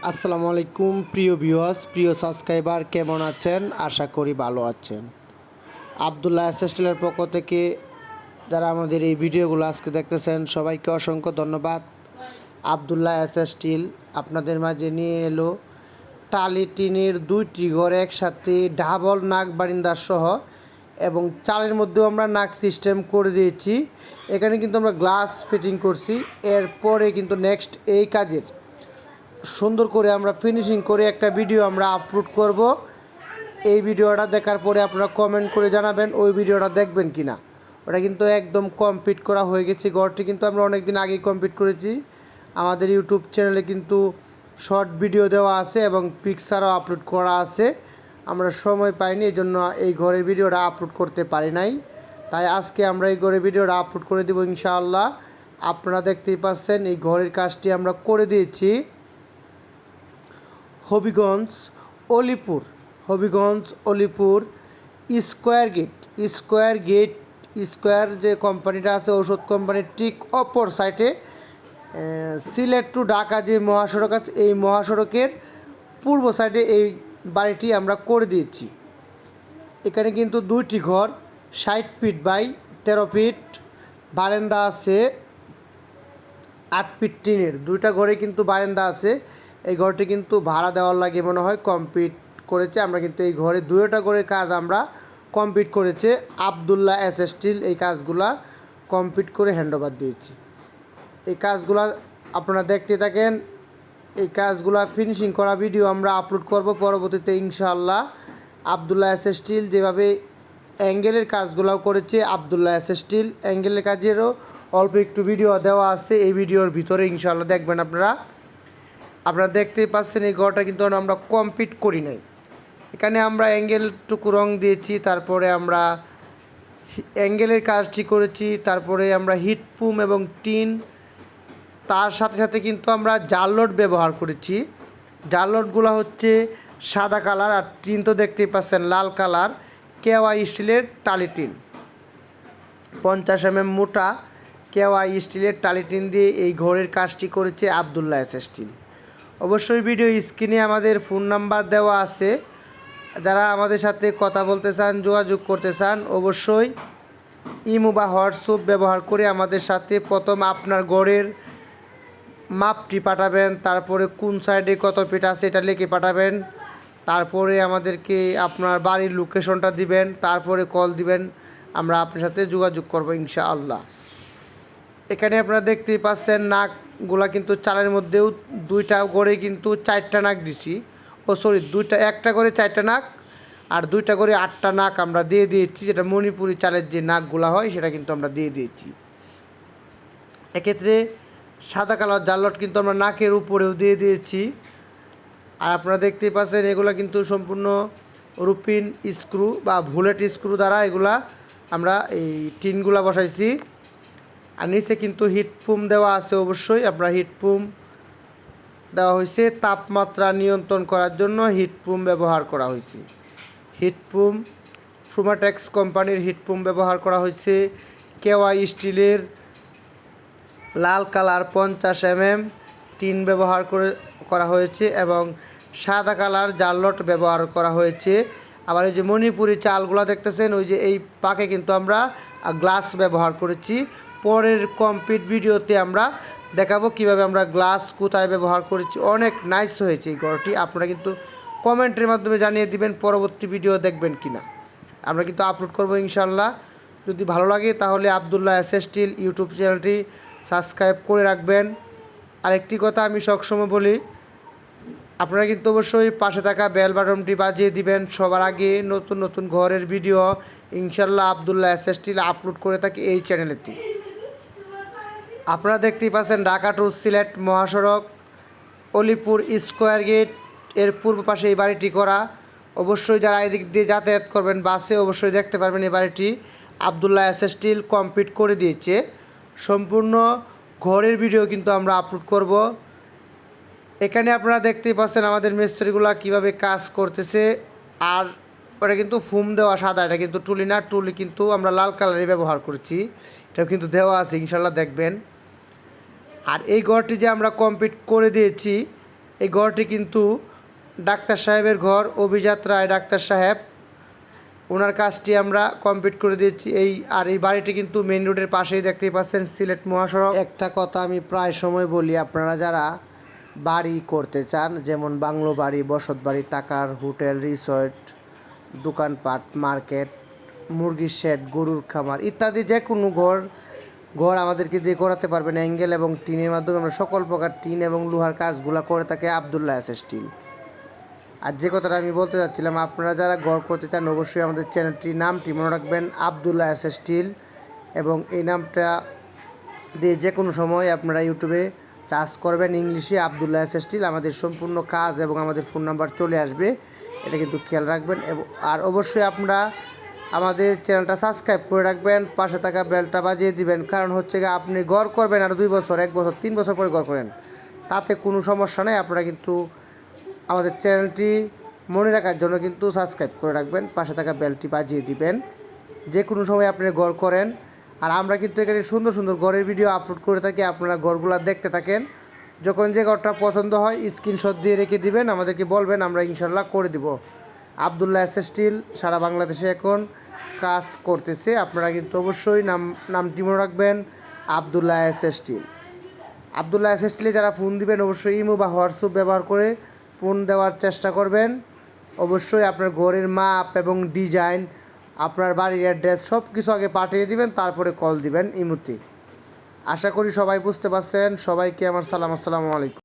আসসালামু আলাইকুম প্রিয় ভিউয়ার্স, প্রিয় সাবস্ক্রাইবার, কেমন আছেন? আশা করি ভালো আছেন। আবদুল্লাহ এসএসটিলের পক্ষ থেকে যারা আমাদের এই ভিডিওগুলো আজকে দেখতেছেন সবাইকে অসংখ্য ধন্যবাদ। আবদুল্লাহ এসএসটিল আপনাদের মাঝে নিয়ে এলো টালি টিনের 2টি ঘর একসাথে ডাবল নাক বারিন্দার সহ এবং চালের মধ্যেও আমরা নাক সিস্টেম করে দিয়েছি। এখানে কিন্তু আমরা গ্লাস ফিটিং করছি। এরপরে কিন্তু নেক্সট এই কাজের সুন্দর করে আমরা ফিনিশিং করে একটা ভিডিও আমরা আপলোড করব। এই ভিডিওটা দেখার পরে আপনারা কমেন্ট করে জানাবেন ওই ভিডিওটা দেখবেন কি না। ওটা কিন্তু একদম কমপ্লিট করা হয়ে গেছে। ঘরটি কিন্তু আমরা অনেক দিন আগেই কমপ্লিট করেছি। আমাদের ইউটিউব চ্যানেলে কিন্তু শর্ট ভিডিও দেওয়া আছে এবং পিকচারও আপলোড করা আছে। আমরা সময় পাইনি, এই জন্য এই ঘরের ভিডিওটা আপলোড করতে পারি নাই। তাই আজকে আমরা এই ঘরের ভিডিওটা আপলোড করে দেবো ইনশাআল্লাহ। আপনারা দেখতেই পাচ্ছেন এই ঘরের কাজটি আমরা করে দিয়েছি হবিগঞ্জ অলিপুর স্কোয়ার যে কোম্পানিটা আছে ঔষধ কোম্পানির ঠিক অপর সাইডে সিলেট টু ঢাকা যে মহাসড়ক আছে এই মহাসড়কের পূর্ব সাইডে এই বাড়িটি আমরা করে দিয়েছি। এখানে কিন্তু 2টি ঘর 60 ফিট বাই 13 ফিট, বারান্দা আছে 8 ফিট টিনের। 2টা ঘরে কিন্তু বারান্দা আছে। এই ঘরটি কিন্তু ভাড়া দেওয়ার লাগে মনে হয় কমপ্লিট করেছে। আমরা কিন্তু এই ঘরে 2টা করে কাজ আমরা কমপ্লিট করেছে। আবদুল্লাহ এসএসটিল এই কাজগুলা কমপ্লিট করে হ্যান্ডওভার দিয়েছি। এই কাজগুলা আপনারা দেখতে থাকেন। এই কাজগুলা ফিনিশিং করা ভিডিও আমরা আপলোড করব পরবর্তীতে ইনশাআল্লাহ। আবদুল্লাহ এসএসটিল যেভাবে অ্যাঙ্গেলের কাজগুলাও করেছে, আবদুল্লাহ এসএসটিল অ্যাঙ্গেলের কাজেরও অল্প একটু ভিডিও দেওয়া আছে এই ভিডিওর ভিতরে, ইনশাআল্লাহ দেখবেন আপনারা দেখতেই পাচ্ছেন এই ঘরটা কিন্তু আমরা কমপ্লিট করি নাই। এখানে আমরা অ্যাঙ্গেলটুকু রং দিয়েছি, তারপরে আমরা অ্যাঙ্গেলের কাজটি করেছি, তারপরে আমরা হিটপুম এবং টিন, তার সাথে সাথে কিন্তু আমরা জাললট ব্যবহার করেছি। জাললটগুলো হচ্ছে সাদা কালার, আর টিন তো দেখতেই পাচ্ছেন লাল কালার কেওয়াই স্টিলের টালি টিন, 50 mm মোটা কেওয়াই স্টিলের টালি টিন দিয়ে এই ঘরের কাজটি করেছে আবদুল্লাহ এসএসটিল। অবশ্যই ভিডিও স্ক্রিনে আমাদের ফোন নাম্বার দেওয়া আছে। যারা আমাদের সাথে কথা বলতে চান, যোগাযোগ করতে চান, অবশ্যই ইমো বা হোয়াটসঅ্যাপ ব্যবহার করে আমাদের সাথে প্রথম আপনার ঘরের মাপটি পাঠাবেন, তারপরে কোন সাইডে কত ফিট আছে এটা লিখে পাঠাবেন, তারপরে আমাদেরকে আপনার বাড়ির লোকেশনটা দিবেন, তারপরে কল দিবেন, আমরা আপনার সাথে যোগাযোগ করব ইনশাআল্লাহ। এখানে আপনারা দেখতেই পাচ্ছেন নাকগুলা কিন্তু চালের মধ্যেও 2টা করে কিন্তু 4টা নাক দিছি। একটা করে 4টা নাক আর 2টা করে 8টা নাক আমরা দিয়ে দিয়েছি। যেটা মণিপুরি চালের যে নাকগুলা হয় সেটা কিন্তু আমরা দিয়ে দিয়েছি। এক্ষেত্রে সাদা কালার জাললট কিন্তু আমরা নাকের উপরেও দিয়ে দিয়েছি। আর আপনারা দেখতেই পাচ্ছেন এগুলা কিন্তু সম্পূর্ণ রুপিন স্ক্রু বা বুলেট স্ক্রু দ্বারা এগুলা আমরা এই টিনগুলা বসাইছি। আর নিচে কিন্তু হিটপুম দেওয়া আছে। অবশ্যই আপনারা হিটপুম দেওয়া হয়েছে, তাপমাত্রা নিয়ন্ত্রণ করার জন্য হিটপুম ব্যবহার করা হয়েছে। হিটপুম ফ্রুমাটেক্স কোম্পানির হিটপুম ব্যবহার করা হয়েছে। কেওয়াই স্টিলের লাল কালার 50 mm টিন ব্যবহার করা হয়েছে এবং সাদা কালার জাললট ব্যবহার করা হয়েছে। আবার এই যে মণিপুরি চালগুলো দেখতেছেন ওই যে এই পাকে কিন্তু আমরা গ্লাস ব্যবহার করেছি। পরের কমপ্লিট ভিডিওতে আমরা দেখাবো কিভাবে আমরা গ্লাস কোথায় ব্যবহার করেছি। অনেক নাইস হয়েছে এই ঘরটি। আপনারা কিন্তু কমেন্টের মাধ্যমে জানিয়ে দিবেন পরবর্তী ভিডিও দেখবেন কিনা। আমরা কিন্তু আপলোড করব ইনশাআল্লাহ। যদি ভালো লাগে তাহলে আবদুল্লাহ এসএসটিল ইউটিউব চ্যানেলটি সাবস্ক্রাইব করে রাখবেন। আরেকটি কথা আমি সবসময় বলি, আপনারা কিন্তু অবশ্যই পাশে থাকা বেল বাটনটি বাজিয়ে দিবেন। সবার আগে নতুন নতুন ঘরের ভিডিও ইনশাআল্লাহ আবদুল্লাহ এসএসটিল আপলোড করে থাকি এই চ্যানেলেতে। আপনারা দেখতেই পাচ্ছেন ঢাকা টু সিলেট মহাসড়ক অলিপুর স্কোয়ার গেট এর পূর্ব পাশে এই বাড়িটি করা। অবশ্যই যারা এদিক দিয়ে যাতায়াত করবেন বাসে অবশ্যই দেখতে পারবেন এই বাড়িটি আবদুল্লাহ এসএসটিল কমপ্লিট করে দিয়েছে। সম্পূর্ণ ঘরের ভিডিও কিন্তু আমরা আপলোড করব। এখানে আপনারা দেখতেই পাচ্ছেন আমাদের মিস্ত্রিগুলা কিভাবে কাজ করতেছে। আর ওটা কিন্তু ফুম দেওয়া সাদা, এটা কিন্তু টুলি না, টুলি কিন্তু আমরা লাল কালারে ব্যবহার করছি। এটা কিন্তু দেওয়া আছে ইনশাআল্লাহ দেখবেন। আর এই ঘরটি যে আমরা কমপ্লিট করে দিয়েছি এই ঘরটি কিন্তু ডাক্তার সাহেবের ঘর, অভিজাত রায় ডাক্তার সাহেব, ওনার কাজটি আমরা কমপ্লিট করে দিয়েছি। এই বাড়িটি কিন্তু মেইন রোডের পাশেই, দেখতেই পাচ্ছেন, সিলেট মহাসড়ক। একটা কথা আমি প্রায় সময় বলি, আপনারা যারা বাড়ি করতে চান, যেমন বাংলো বাড়ি, বসত বাড়ি, টাকার হোটেল, রিসর্ট, দোকানপাট, মার্কেট, মুরগির শেড, গরুর খামার ইত্যাদি যে কোনো ঘর আমাদেরকে দিয়ে করাতে পারবেন। অ্যাঙ্গেল এবং টিনের মাধ্যমে আমরা সকল প্রকার টিন এবং লোহার কাজগুলো করে থাকি আবদুল্লাহ এস স্টিল। আর যে কথাটা আমি বলতে চাচ্ছিলাম, আপনারা যারা ঘর করতে চান অবশ্যই আমাদের চ্যানেলটির নামটি মনে রাখবেন, আবদুল্লাহ এস স্টিল, এবং এই নামটা দিয়ে যে কোনো সময় আপনারা ইউটিউবে সার্চ করবেন ইংলিশে আবদুল্লাহ এস স্টিল, আমাদের সম্পূর্ণ কাজ এবং আমাদের ফোন নাম্বার চলে আসবে, এটা কিন্তু খেয়াল রাখবেন। আর অবশ্যই আপনারা আমাদের চ্যানেলটা সাবস্ক্রাইব করে রাখবেন, পাশে থাকা বেলটা বাজিয়ে দিবেন। কারণ হচ্ছে গিয়ে আপনি ঘর করবেন আর 2 বছর, 1 বছর, 3 বছর পরে ঘর করেন, তাতে কোনো সমস্যা নেই। আপনারা কিন্তু আমাদের চ্যানেলটি মনে রাখার জন্য কিন্তু সাবস্ক্রাইব করে রাখবেন, পাশে থাকা বেলটি বাজিয়ে দিবেন, যে কোনো সময় আপনি ঘর করেন। আর আমরা কিন্তু এখানে সুন্দর সুন্দর ঘরের ভিডিও আপলোড করে থাকি, আপনারা ঘরগুলো দেখতে থাকেন। যখন যে ঘরটা পছন্দ হয় স্ক্রিনশট দিয়ে রেখে দিবেন, আমাদেরকে বলবেন, আমরা ইনশাল্লাহ করে দিব। আবদুল্লাহ এস স্টিল সারা বাংলাদেশে এখন কাজ করতেছে, আপনারা কিন্তু অবশ্যই নামটি মনে রাখবেন, Abdullah S steel. Abdullah S স্টিলে যারা ফোন দিবেন অবশ্যই ইমো বা হোয়াটসঅ্যাপ ব্যবহার করে ফোন দেওয়ার চেষ্টা করবেন। অবশ্যই আপনার ঘরের মাপ এবং ডিজাইন, আপনার বাড়ির অ্যাড্রেস সব কিছু আগে পাঠিয়ে দিবেন, তারপরে কল দিবেন ইমোতে। আশা করি সবাই বুঝতে পারছেন। সবাইকে আমার সালাম, আসসালামু আলাইকুম।